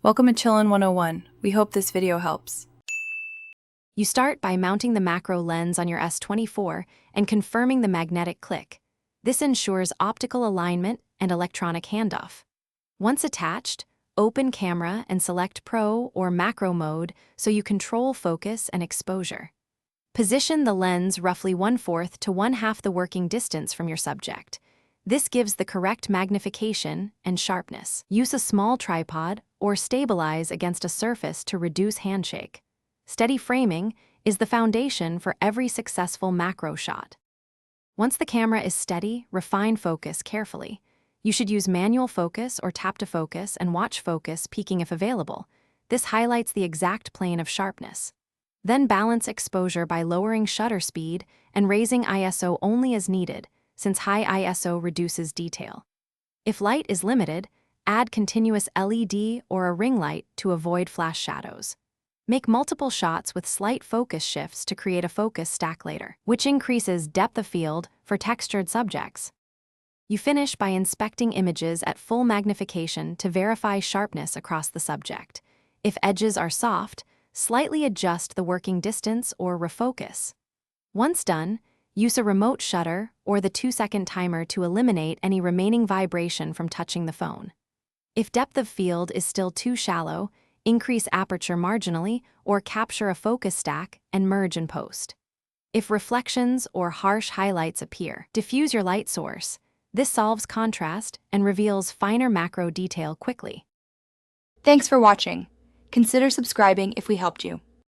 Welcome to Chillin' 101. We hope this video helps. You start by mounting the macro lens on your S24 and confirming the magnetic click. This ensures optical alignment and electronic handoff. Once attached, open camera and select Pro or Macro mode so you control focus and exposure. Position the lens roughly 1/4 to 1/2 the working distance from your subject. This gives the correct magnification and sharpness. Use a small tripod or stabilize against a surface to reduce handshake. Steady framing is the foundation for every successful macro shot. Once the camera is steady, refine focus carefully. You should use manual focus or tap to focus and watch focus peaking if available. This highlights the exact plane of sharpness. Then balance exposure by lowering shutter speed and raising ISO only as needed, since high ISO reduces detail. If light is limited, add continuous LED or a ring light to avoid flash shadows. Make multiple shots with slight focus shifts to create a focus stack later, which increases depth of field for textured subjects. You finish by inspecting images at full magnification to verify sharpness across the subject. If edges are soft, slightly adjust the working distance or refocus. Once done, use a remote shutter or the 2-second timer to eliminate any remaining vibration from touching the phone. If depth of field is still too shallow, increase aperture marginally or capture a focus stack and merge in post. If reflections or harsh highlights appear, diffuse your light source. This solves contrast and reveals finer macro detail quickly. Thanks for watching. Consider subscribing if we helped you.